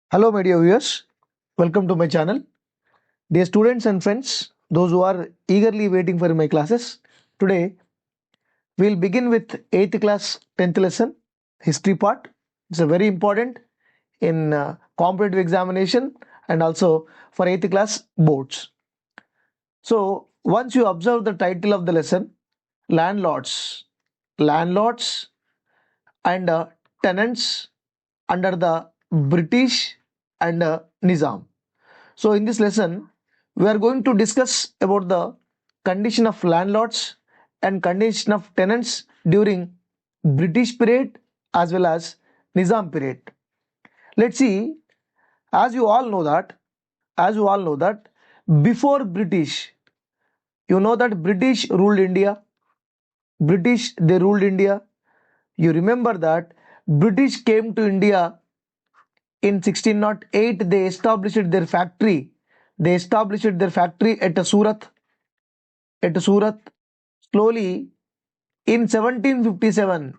Hello, my dear viewers. Welcome to my channel. Dear students and friends, those who are eagerly waiting for my classes, today we'll begin with 8th class 10th lesson, history part. It's a very important in competitive examination and also for 8th class boards. So, once you observe the title of the lesson, landlords and tenants under the British and Nizam. So in this lesson, we are going to discuss about the condition of landlords and condition of tenants during British period as well as Nizam period. Let's see, as you all know that before British, you know that British ruled India. They ruled India. You remember that British came to India in 1608. They established their factory. They established their factory at Surat. Slowly, in 1757,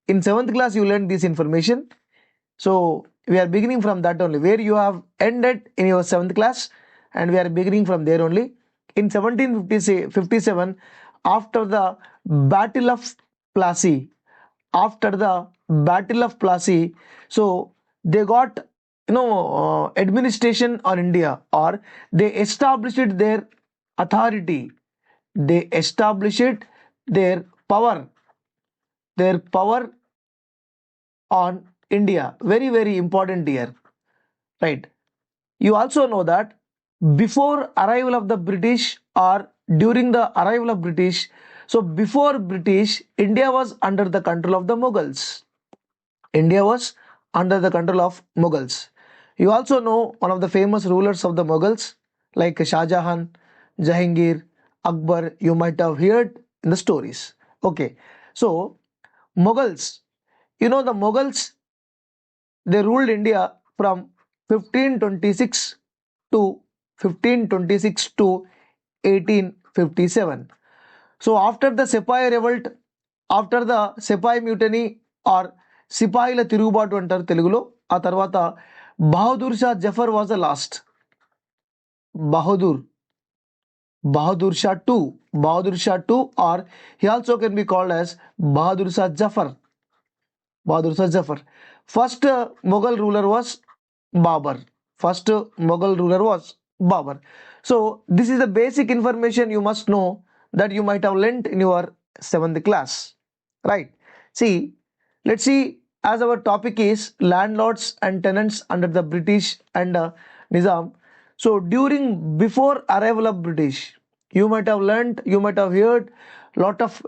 in 7th class, you learned this information. So, we are beginning from that only, where you have ended in your 7th class, and we are beginning from there only. In 1757, after the Battle of Plassey, so they got administration on India, or they established their authority. They established their power their power on India. Very, very important here, right? You also know that before arrival of the British or during the arrival of British, so before British, India was under the control of the Mughals. India was under the control of Mughals. You also know one of the famous rulers of the Mughals like Shah Jahan, Jahangir, Akbar. You might have heard in the stories. Okay, so Mughals, the Mughals, they ruled India from 1526 to 1526 to 1857. So after the Sepoy revolt, after the Sepoy mutiny or Sipahila Tirubatu antaru Telugulo, ఆ తర్వాత Bahadur Shah Jafar was the last. Bahadur Shah II, or he also can be called as Bahadur Shah Jafar. First Mughal ruler was Babur. So this is the basic information you must know that you might have learnt in your 7th class, right? Let's see, as our topic is landlords and tenants under the British and Nizam. So before arrival of British, you might have heard lot of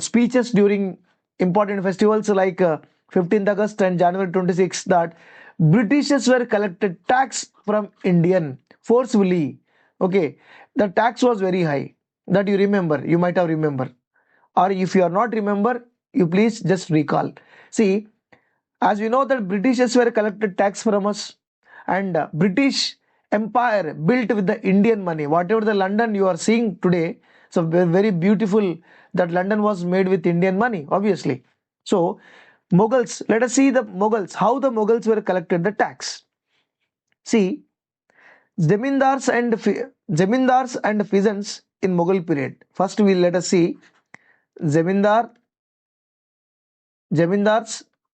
speeches during important festivals like 15th August and January 26th, that Britishers were collected tax from Indian forcefully. Okay, the tax was very high. That you might have remember, or if you are not remember, you please just recall. See, as we know that Britishers were collected tax from us, and British Empire built with the Indian money. Whatever the London you are seeing today, so very beautiful, that London was made with Indian money, obviously. So Mughals, let us see the Mughals, how the Mughals were collected the tax. See, Zamindars and peasants in Mughal period. First, let us see Zamindars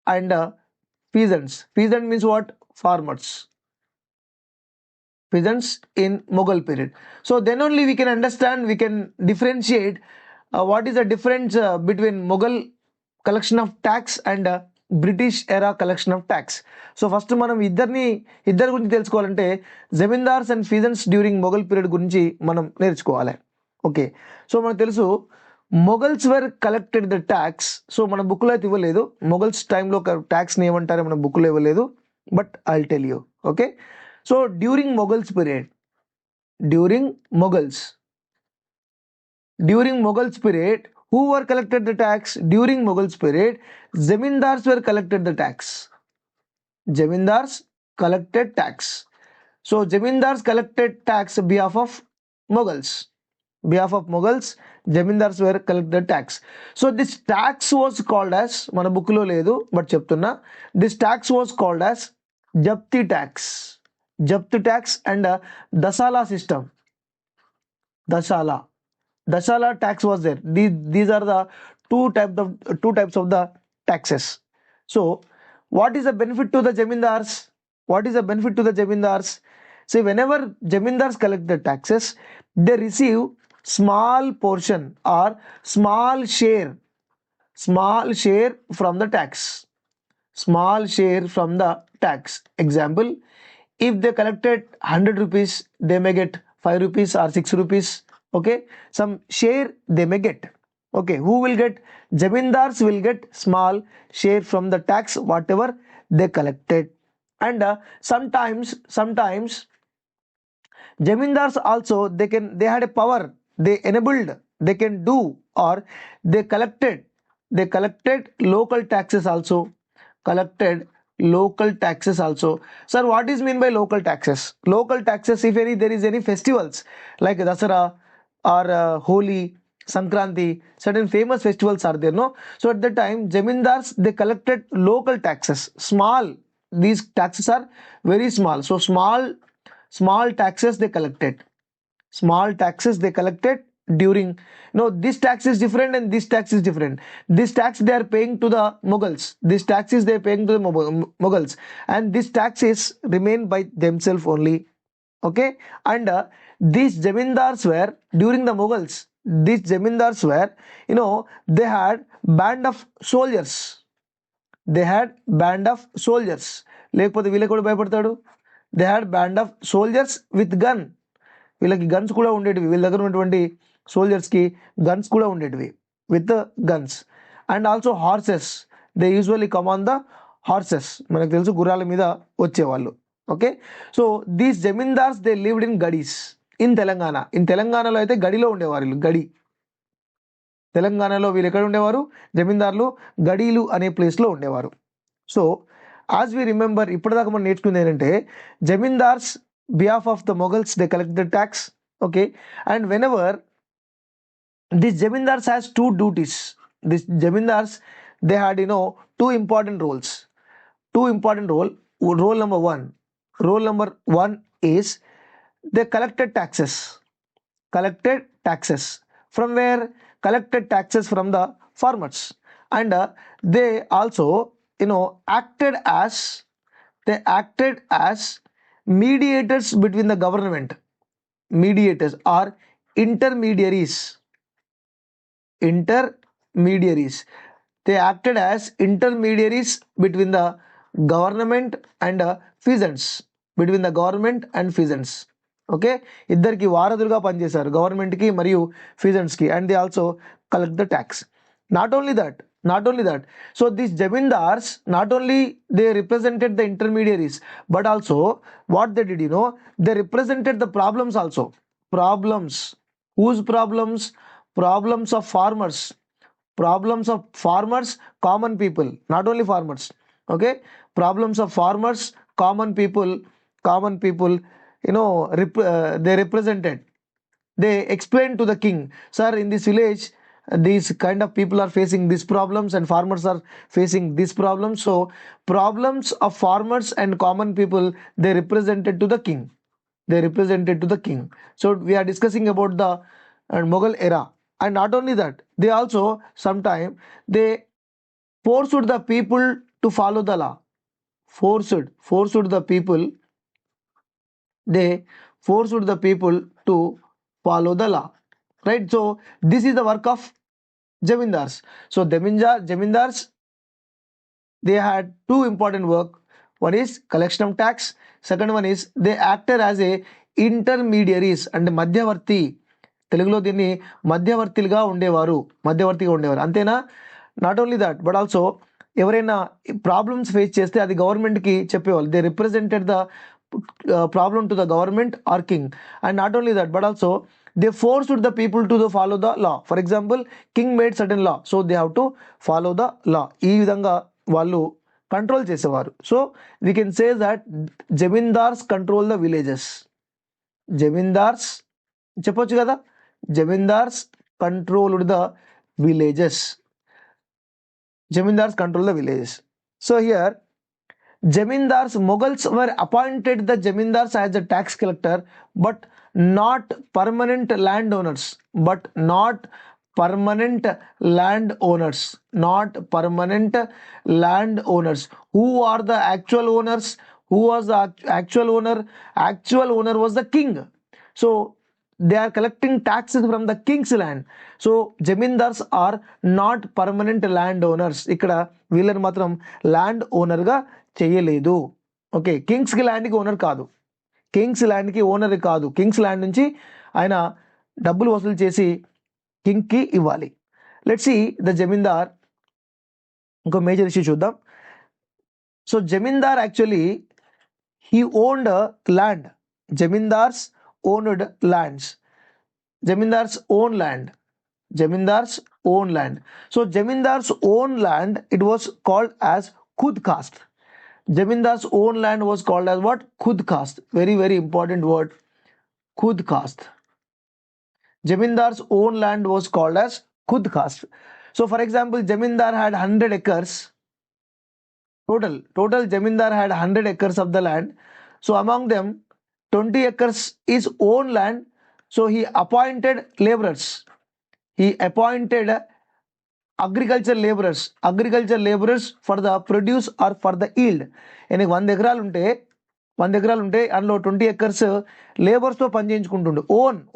and peasants. Peasant means what? Farmers. Peasants in Mughal period. So then only we can understand, we can differentiate what is the difference between Mughal collection of tax and British era collection of tax. So first మనం ఇద్దరి గురించి తెలుసుకోవాలంటే zamindars and peasants during Mughal period గురించి మనం నేర్చుకోవాలి. Okay, so మనకు తెలుసు Mughals were collected the tax. So మన బుక్లో అయితే ఇవ్వలేదు, మొఘల్స్ టైంలో ట్యాక్స్ని ఏమంటారో మన బుక్లో ఇవ్వలేదు, but I will tell you. Okay, so during Mughals period, during Mughals period, who were collected the tax during Mughals period? Zamindars were collected the tax. Zamindars collected tax. So Zamindars collected tax behalf of Mughals. Zamindars were collected tax. So this tax was called as, మన book లో లేదు but చెప్తున్నా, this tax was called as Japti tax, and Dasala system. Dasala tax was there. These are the two types of the taxes. So, what is the benefit to the jamindars? What is the benefit to the jamindars? See, whenever jamindars collect the taxes, they receive small portion or small share from the tax. Small share from the tax. Example, if they collected 100 rupees, they may get 5 rupees or 6 rupees. Okay, some share they may get. Okay, who will get? Jamindars will get small share from the tax whatever they collected. And sometimes jamindars also, they had a power, they enabled, they can do, or they collected local taxes also. Collected local taxes also. Sir, what is mean by local taxes? Local taxes, if any, there is any festivals like Dasara or Holi, Sankranti, certain famous festivals are there, no? So at the time, jamindars, they collected local taxes, small. These taxes are very small. So small taxes they collected. Small taxes they collected during, no, this tax is different and this tax is different. This tax they are paying to the Mughals. This tax is they are paying to the Mughals, and this tax is remain by themselves only. Okay, and these jamindars were during the Mughals. These jamindars were, they had band of soldiers. They had band of soldiers. లేకపోతే వీళ్ళకి కూడా భయపడతాడు. They had band of soldiers with gun. వీళ్ళకి guns కూడా ఉండేటివి. వీళ్ళ దగ్గర ఉన్నటువంటి సోల్జర్స్కి గన్స్ కూడా ఉండేటివి, with guns. And also horses. They usually come on the horses. మనకు తెలుసు గుర్రాల మీద వచ్చేవాళ్ళు. Okay, so these zamindars they lived in gadis in Telangana. తెలంగాణలో అయితే గడిలో ఉండేవారు వీళ్ళు. గడి, తెలంగాణలో వీళ్ళు ఎక్కడ ఉండేవారు? జమీందారులు గడీలు అనే ప్లేస్లో ఉండేవారు. సో యాజ్ వి రిమెంబర్, ఇప్పటిదాకా మనం నేర్చుకుంది ఏంటంటే, zamindars behalf of the Mughals they collect the tax. Okay, and when ever this zamindars has two duties. This zamindars they had two important roles. Role number one is they collected taxes. From where? Collected taxes from the farmers. And they also acted as mediators between the government. Mediators or intermediaries. They acted as intermediaries between the government and peasants. Okay, ఇద్దరికి వారధులుగా పనిచేశారు, గవర్నమెంట్కి మరియు ఫీజెంట్స్కి. And they also collect the tax. Not only that, so these zamindars not only they represented the intermediaries, but also what they did, they represented the problems also. Whose problems? Problems of farmers, common people, not only farmers. Okay, problems of farmers, common people, they represented. They explained to the king, sir, in this village these kind of people are facing these problems and farmers are facing these problems. So problems of farmers and common people, they represented to the king. So we are discussing about the Mughal era. And not only that, they also sometime they forced the people to follow the law. Forced the people. They forced the people to follow the law. Right? So this is the work of jamindars. So jamindars, they had two important work. One is collection of tax. Second one is they acted as a intermediaries and మధ్యవర్తి. తెలుగులో దీన్ని మధ్యవర్తిగా ఉండేవారు. అంతేనా? Not only that, but also ఎవరైనా problems face చేస్తే అది గవర్నమెంట్కి చెప్పేవాళ్ళు. They represented the problem to the government are king. And not only that, but also they forced the people to follow the law. For example, king made certain law, so they have to follow the law. ఈ విధంగా వాళ్ళు control చేసేవారు. So we can say that zamindars control the villages. Zamindars చెప్పొచ్చు కదా, zamindars controlled the villages. So here Jamindars, Mughals were appointed the Jamindars as the tax collector, but not permanent landowners. But not permanent landowners. Not permanent landowners. Who are the actual owners? Who was the actual owner? Actual owner was the king. So they are collecting taxes from the king's land. So zamindars are not permanent land owners. ఇక్కడ వీళ్ళని మాత్రం land ఓనర్గా చేయలేదు. Okay, కింగ్స్కి ల్యాండ్కి owner కాదు, Kings ల్యాండ్కి owner కాదు. Kings land నుంచి ఆయన డబ్బులు వసూలు చేసి కింగ్కి ఇవ్వాలి. లెట్స్ సీ ద జమీందార్. ఇంకో మేజర్ ఇష్యూ చూద్దాం. So Zamindar actually he owned land. Jamindars owned lands. Jamindars own land. Jamindars own land. So Jamindars own land, it was called as khud caste. Jamindars own land was called as what? Khud caste. Very, very important word. Khud caste. Jamindars own land was called as khud caste. So for example, Jamindar had 100 acres. Total Jamindar had 100 acres of the land. So among them 20 acres is own land. So he appointed laborers. He appointed agriculture laborers for the produce or for the yield. ఎనకి 100 ఎకరాలు ఉంటే అందులో 20 acres లేబర్స్తో పని చేయించుకుంటుండు.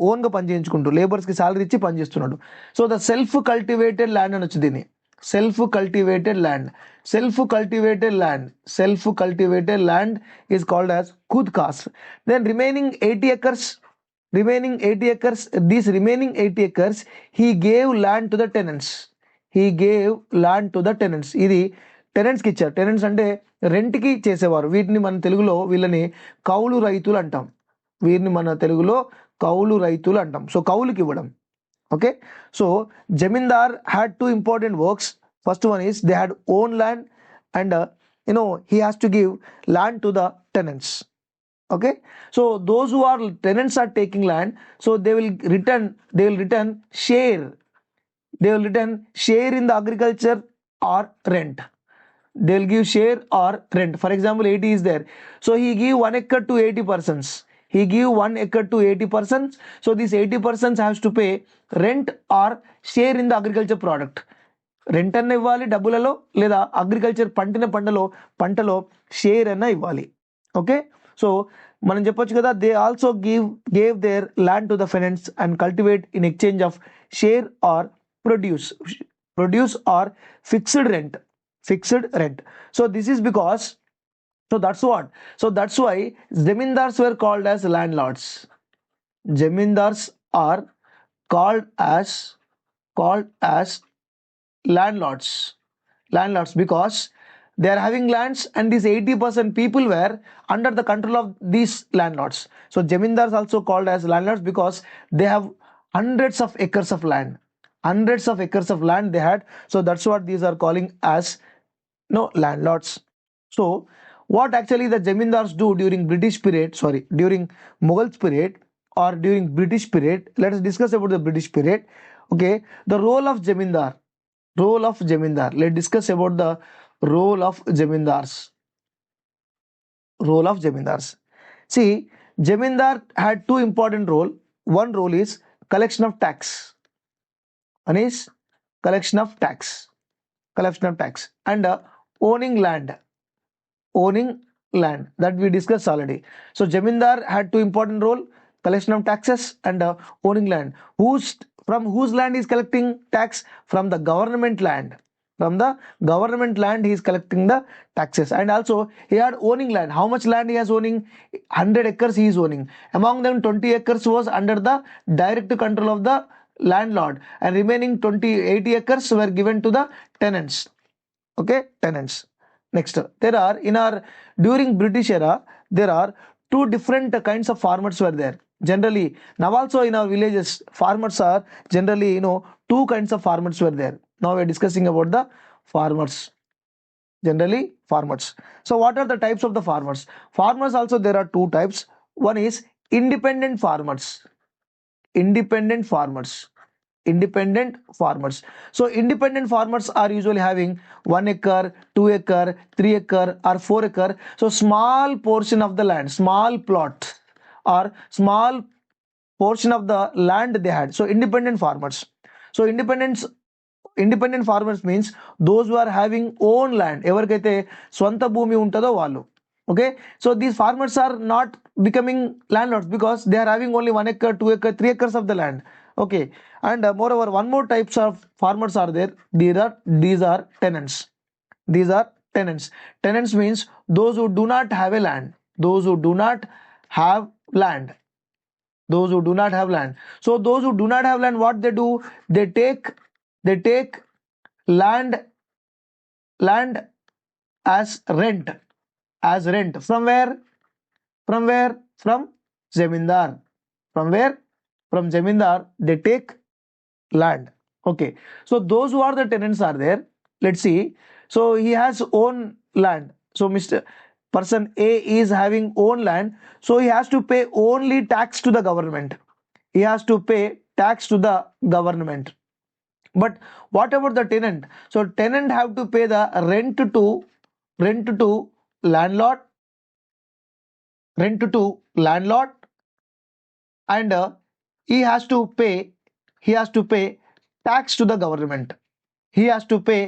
ఓన్గా పని చేయించుకుంటూ లేబర్స్కి salary ఇచ్చి పని చేస్తున్నాడు. So the self cultivated land అని వచ్చింది దీన్ని. Self cultivated land is called as khud caste. Then remaining 80 acres, these remaining 80 acres he gave land to the tenants. ఇది టెనెంట్స్కి ఇచ్చారు. టెనెంట్స్ అంటే రెంట్కి చేసేవారు. వీటిని మన తెలుగులో వీళ్ళని కౌలు రైతులు అంటాం. సో కౌలుకి ఇవ్వడం. Okay, so Jamindar had two important works. First one is they had own land, and he has to give land to the tenants. Okay, so those who are tenants are taking land, so they will return share. They will return share in the agriculture or rent. They will give share or rent. For example, 80 is there, so he give 1 acre to 80 persons. He give 1 acre to 80 persons. So these 80 persons has to pay rent or share in the agriculture product. Rent అన్న ఇవ్వాలి డబ్బులలో, లేదా agriculture పంటలో share అన్న ఇవ్వాలి. Okay, so మనం చెప్పొచ్చు కదా, they also gave their land to the tenants and cultivate in exchange of share or produce or fixed rent. So this is because, so that's why Jamindars were called as landlords. Jamindars are called as landlords because they are having lands, and these 80% people were under the control of these landlords. So Jamindars also called as landlords because they have hundreds of acres of land they had. So that's what these are calling as landlords. So what actually the Jamindars do during Mughals period or during British period? Let us discuss about the British period. Okay, the role of Jamindar. Let's discuss about the role of Jamindars. See, Jamindar had two important roles. One role is collection of tax. And owning land that we discussed already. So Jamindar had two important role: collection of taxes and owning land. From whose land he is collecting tax? From the government land. He is collecting the taxes. And also he had owning land. How much land he has owning? 100 acres he is owning. Among them 20 acres was under the direct control of the landlord, and remaining 80 acres were given to the tenants. Okay, tenants. Next, during British era, there are two different kinds of farmers were there. Generally, now also in our villages, farmers are generally, two kinds of farmers were there. Now we are discussing about the farmers. Generally, farmers. So what are the types of the farmers? Farmers also there are two types. One is independent farmers. independent farmers. So independent farmers are usually having 1 acre, 2 acre, 3 acre or 4 acre. So small portion of the land, small plot or small portion of the land they had. So independent farmers. So independent farmers means those who are having own land, ఎవరికైతే స్వంత భూమి ఉంటుందో వాళ్ళు. Okay, so these farmers are not becoming landlords because they are having only 1 acre, 2 acre, 3 acres of the land. Okay, and moreover, one more types of farmers are there. These are tenants. These are tenants. Tenants means those who do not have a land. Those who do not have land. Those who do not have land. So those who do not have land, what they do? They take land as rent. As rent. From where? From where? From Zemindar. From where? From Zemindar, they take land. Okay. So those who are the tenants are there. Let's see. So he has own land. So Mr. Person A is having own land. So he has to pay only tax to the government. He has to pay tax to the government. But what about the tenant? So tenant have to pay the rent to landlord, and he has to pay tax to the government. He has to pay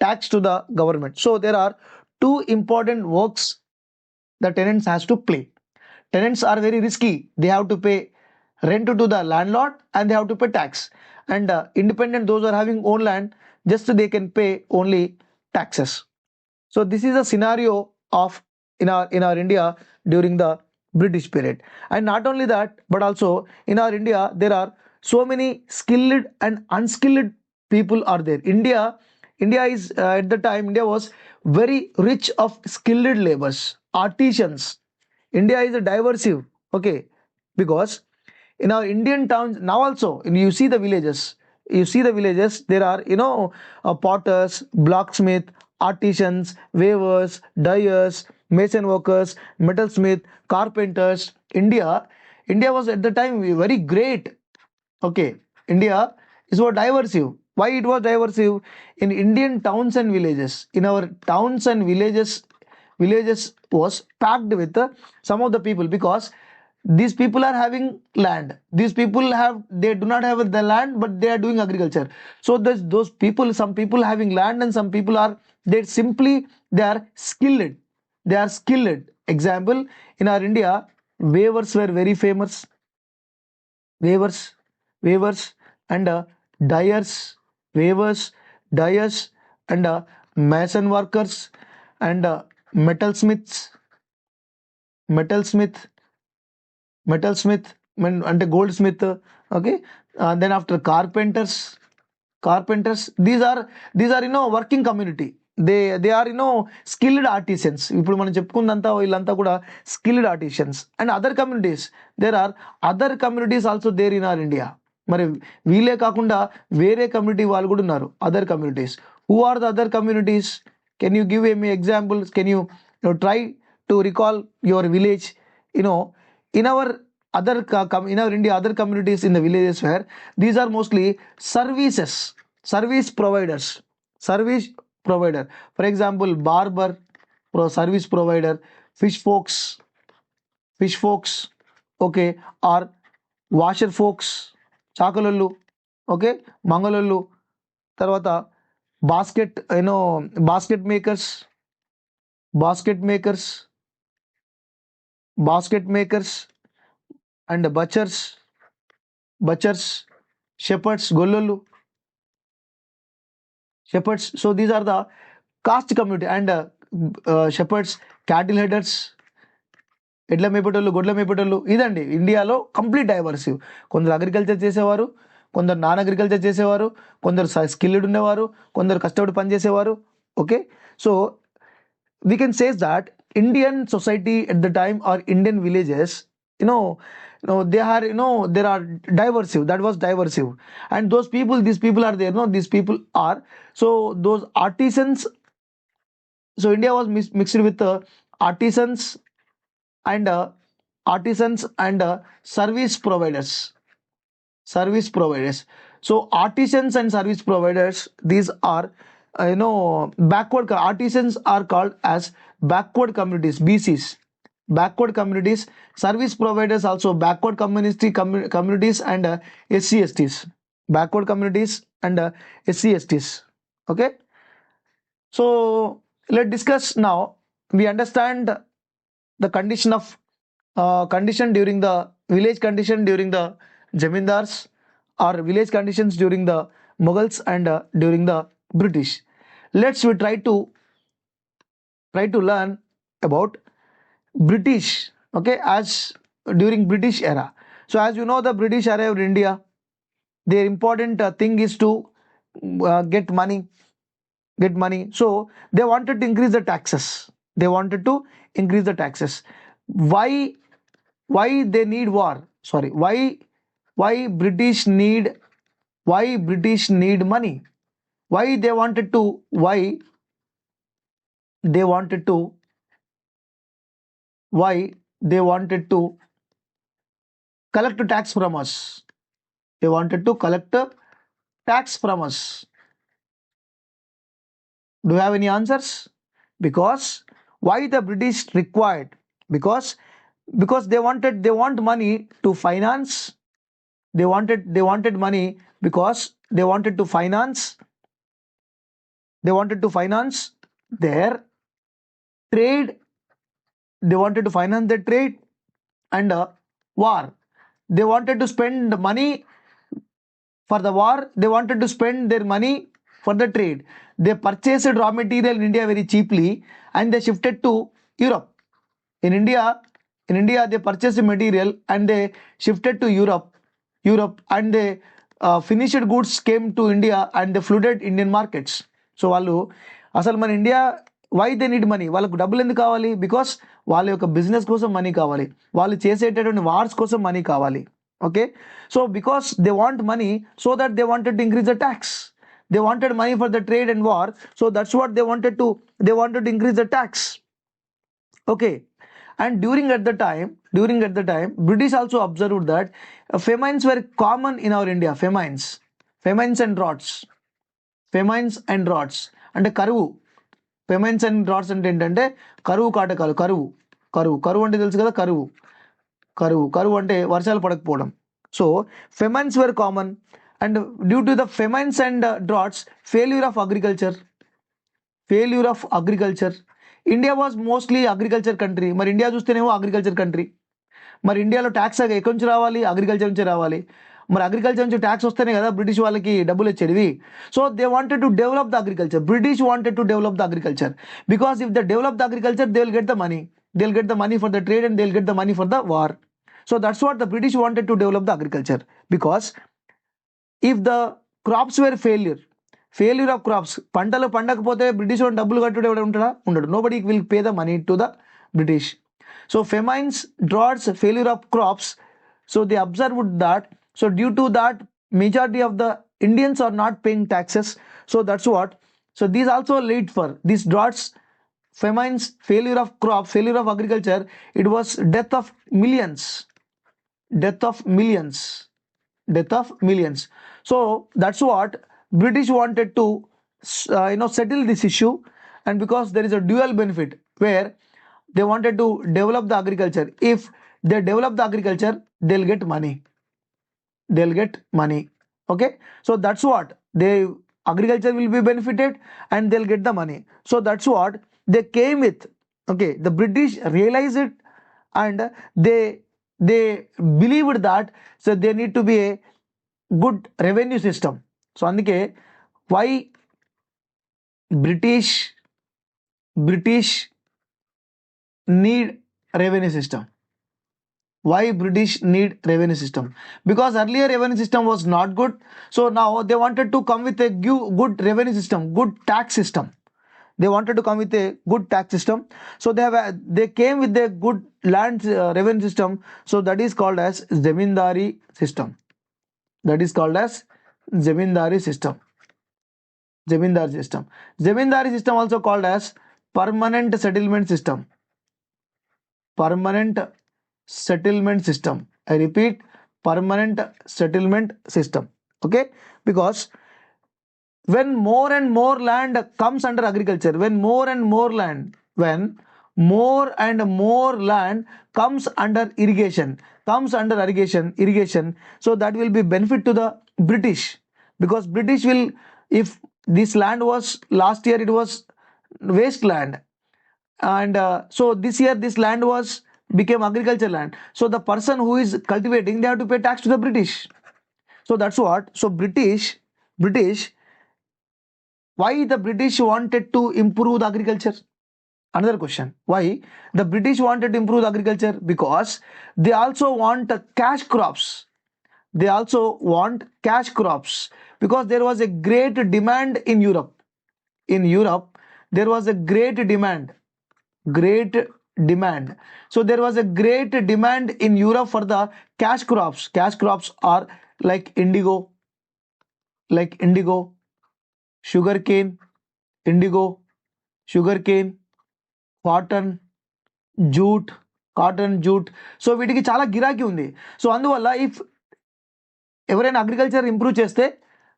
tax to the government. So there are two important works the tenants has to play. Tenants are very risky. They have to pay rent to the landlord and they have to pay tax. And independent, those who are having own land, just they can pay only taxes. So this is a scenario of in our India during the British period. And not only that, but also in our India there are so many skilled and unskilled people are there. India is at the time India was very rich of skilled labors, artisans. India is a diverse, okay, because in our Indian towns now also, you see the villages. You see the villages. There are potters, blacksmith, artisans, weavers, dyers, mason workers, metalsmith, carpenters. India was at the time very great. Okay, India is what diversive. Why it was diversive? In Indian towns and villages, in our towns and villages was packed with some of the people because these people are having land. These people they do not have the land, but they are doing agriculture. So those people, some people having land and some people are they are skilled. They are skilled. Example, in our India, weavers were very famous. Weavers and dyers, weavers, dyers and mason workers and metalsmiths, metalsmith, metalsmith and goldsmith. Okay, then after carpenters. These are working community. They are skilled artisans. ఇప్పుడు మనం చెప్పుకున్నంత వీళ్ళంతా కూడా skilled artisans. And other communities, there are other communities also there in our India. మరి వీళ్ళే కాకుండా వేరే community వాళ్ళు కూడా ఉన్నారు. Other communities. Who are the other communities? Can you give me examples? Can you try to recall your village? In our in our India, other communities in the villages where these are mostly service providers. Service provider. For example, barber, service provider, fish folks, okay, or washer folks, చాకలోళ్ళు, okay, మంగళోళ్ళు, తర్వాత basket makers and butchers, shepherds, గొల్లలు, shepherds. So these are the caste community and shepherds, cattle headers, ఎడ్ల మేపేటోళ్ళు, గొడ్ల మేపేటోళ్ళు. ఇదండి ఇండియాలో complete డైవర్సివ్. కొందరు agriculture చేసేవారు, కొందరు non agriculture చేసేవారు, కొందరు స్కిల్డ్ ఉండేవారు, కొందరు కష్టపడి పనిచేసేవారు. Okay, so we can say that Indian society at the time or Indian villages, they are there are diversive. That was diversive, and these people are there. These people are so those artisans. So India was mixed with artisans and service providers. So artisans and service providers, these are backward. Artisans are called as backward communities, BCs. Backward communities. Service providers also backward communities and SC/STs. Backward communities and SC/STs. Okay. So let's discuss now. We understand the condition during the village condition during the Jamindars, or village conditions during the Mughals and during the British. Let's we try to learn about British. Okay, as during British era. So as you know, the British arrived in India. Their important thing is to get money. So they wanted to increase the taxes. Why they need war? Sorry, why British need money? Why they wanted to why they wanted to why they wanted to collect a tax from us? They wanted to collect a tax from us. Do you have any answers? Because why the British required? Because they want money to finance. They wanted money because they wanted to finance their trade. They wanted to finance their trade and war. They wanted to spend money for the war. They wanted to spend their money for the trade. They purchased raw material in India very cheaply and they shifted to Europe. In India, they purchased material and they shifted to Europe, and the finished goods came to India and they flooded Indian markets. So వాళ్ళు అసలు మన India why they need money, వాళ్ళకు డబ్బులు ఎందుకు కావాలి? Because వాళ్ళ యొక్క business కోసం మనీ కావాలి, వాళ్ళు చేసేటటువంటి వార్స్ కోసం మనీ కావాలి. Okay, so because they want money, so that they wanted to increase the tax. They wanted money for the trade and war, so that's what they wanted to increase the tax. Okay, and during at the time British also observed that famines were common in our India. Famines and droughts అంటే కరువు. Famines and droughts అంటే ఏంటంటే కరువు కాటకాలు. కరువు అంటే తెలుసు కదా, కరువు అంటే వర్షాలు పడకపోవడం. So famines were common, and due to the famines and droughts, failure of agriculture. India was mostly agriculture country. మరి ఇండియా చూస్తేనేమో అగ్రికల్చర్ కంట్రీ. మరి ఇండియాలో ట్యాక్స్ ఎక్కడి నుంచి రావాలి? అగ్రికల్చర్ నుంచి రావాలి. మరి అగ్రికల్చర్ నుంచి ట్యాక్స్ వస్తేనే కదా బ్రిటిష్ వాళ్ళకి డబ్బులు వచ్చేవి. So they wanted to develop the agriculture. British wanted to develop the agriculture because if they develop the agriculture they will get the money. They'll get the money for the trade and they'll get the money for the war. So that's what the British wanted to develop the agriculture, because if the crops were failure of crops, పంటలు పండకపోతే British వాడు డబ్బులు కట్టుడు ఎవడ ఉంటాడా? ఉండడు. Nobody will pay the money to the British. So famines, droughts, failure of crops, so they observed that. So due to that, majority of the Indians are not paying taxes. So that's what. So these also lead for these droughts, famines, failure of crops, failure of agriculture. It was death of millions. So that's what British wanted to settle this issue, and because there is a dual benefit where they wanted to develop the agriculture. If they develop the agriculture, they'll get money. Okay, so that's what agriculture will be benefited and they'll get the money. So that's what they came with. Okay, the British realized it and they believed that, so they need to be a good revenue system. So అందుకే why British need revenue system. Why British need revenue system? Because earlier revenue system was not good. So now they wanted to come with a good revenue system, good tax system. They wanted to come with a good tax system. So they came with a good land revenue system. So that is called as Zamindari system. Zamindari system also called as permanent settlement system. I repeat, permanent settlement system. Okay, because when more and more land comes under agriculture, when more and more land comes under irrigation, so that will be benefit to the British, because British will, if this land was last year it was wasteland, and so this year this land was became agriculture land, so the person who is cultivating, they have to pay tax to the British. So that's what, so British, why the British wanted to improve the agriculture? Another question, why the British wanted to improve the agriculture? Because they also want cash crops. They also want cash crops, because there was a great demand in Europe. In Europe there was a great demand. So there was a great demand in Europe for the cash crops. Cash crops are like indigo, sugarcane, cotton, jute, so వీటికి చాలా గిరాకీ ఉంది. So అందువల్ల if ఎవరైనా agriculture improve చేస్తే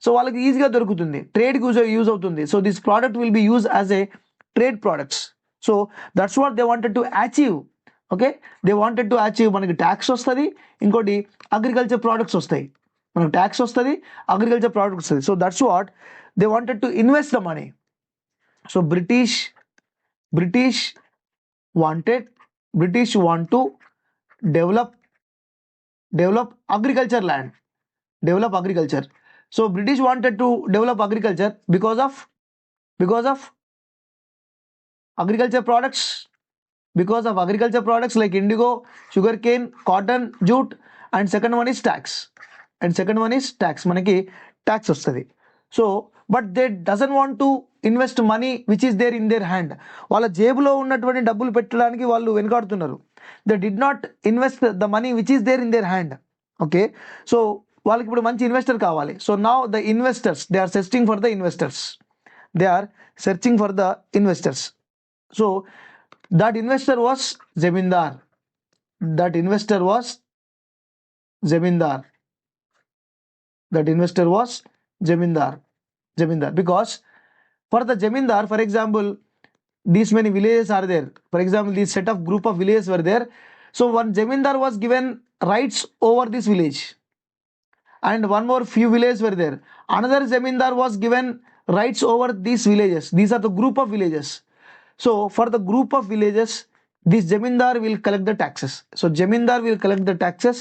so వాళ్ళకి ఈజీగా దొరుకుతుంది, ట్రేడ్కి యూజ్ అవుతుంది. So this product will be use as a trade products. So that's what they wanted to achieve. Okay, they wanted to achieve. మనకి ట్యాక్స్ వస్తుంది, ఇంకోటి అగ్రికల్చర్ ప్రోడక్ట్స్ వస్తాయి. మనకు ట్యాక్స్ వస్తుంది, అగ్రికల్చర్ ప్రోడక్ట్స్ వస్తుంది. So that's what they wanted to invest the money. So British want to develop agriculture land, develop agriculture. So British wanted to develop agriculture because of agriculture products, like indigo, sugarcane, cotton, jute, and second one is tax. మనకి tax వస్తుంది. So but they doesn't want to invest money which is there in their hand. వాళ్ళ జేబులో ఉన్నటువంటి డబ్బులు పెట్టడానికి వాళ్ళు వెనుకాడుతున్నారు. They did not invest the money which is there in their hand. Okay, so వాళ్ళకి ఇప్పుడు మంచి ఇన్వెస్టర్ కావాలి. So now the investors, they are searching for the investors. So that investor was zamindar. Because for the Jamindar, for example, these many villages are there. For example, this set of group of villages were there. So one Jamindar was given rights over this village, and one more few villages were there. Another Jamindar was given rights over these villages. These are the group of villages. So for the group of villages, this Jamindar will collect the taxes. So Jamindar will collect the taxes.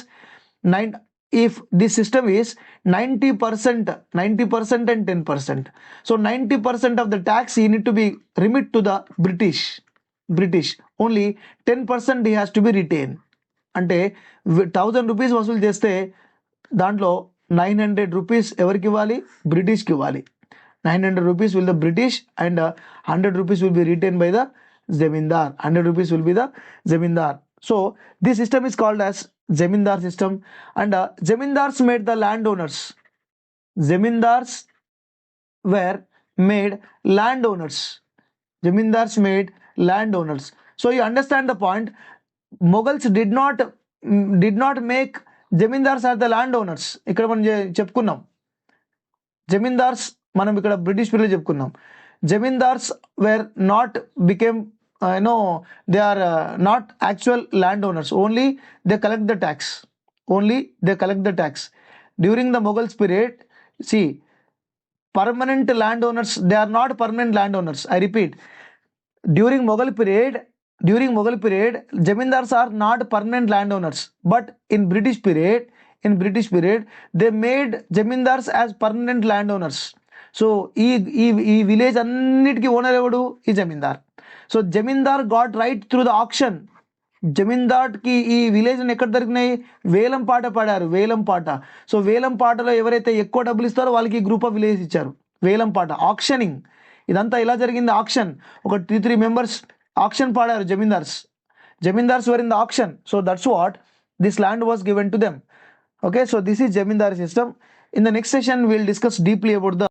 If this system is 90% and 10%, so 90% of the tax he need to be remit to the British. Only 10% he has to be retained. అంటే 1000 rupees వసూలు చేస్తే దాంట్లో 900 rupees ఎవరికి ఇవ్వాలి? బ్రిటిష్కి ఇవ్వాలి. 900 rupees will the British, and 100 rupees will be retained by the Zamindar. 100 rupees will be the Zamindar. So this system is called as Zamindar system, and Zamindars made the landowners. Zamindars were made landowners. So you understand the point. Mughals did not make Zamindars as the landowners. ఇక్కడ మనం చెప్పుకున్నాం జమీందార్స్, మనం ఇక్కడ British period చెప్పుకున్నాం. Zamindars were not became they are not actual landowners. Only they collect the tax. During the Mughals period, see, permanent landowners, they are not permanent landowners. I repeat, during Mughal period, Jamindars are not permanent landowners. But in British period, they made Jamindars as permanent landowners. So ఈ village అన్నిటికీ owner ఎవడు? ఈ zamindar. So zamindar got right through the auction. జమీందార్కి ఈ village ఎక్కడ దొరికినాయి? వేలం పాట పాడారు, వేలం పాట. సో వేలం పాటలో ఎవరైతే ఎక్కువ డబ్బులు ఇస్తారో వాళ్ళకి గ్రూప్ ఆఫ్ విలేజ్ ఇచ్చారు. వేలం పాట, ఆక్షనింగ్, ఇదంతా ఇలా జరిగింది. ఆక్షన్, ఒక 3 members ఆక్షన్ పాడారు. Zamindars were in the auction. So that's what this land was given to them. Okay, so this is Jamindar system. In the next session, we'll discuss deeply about the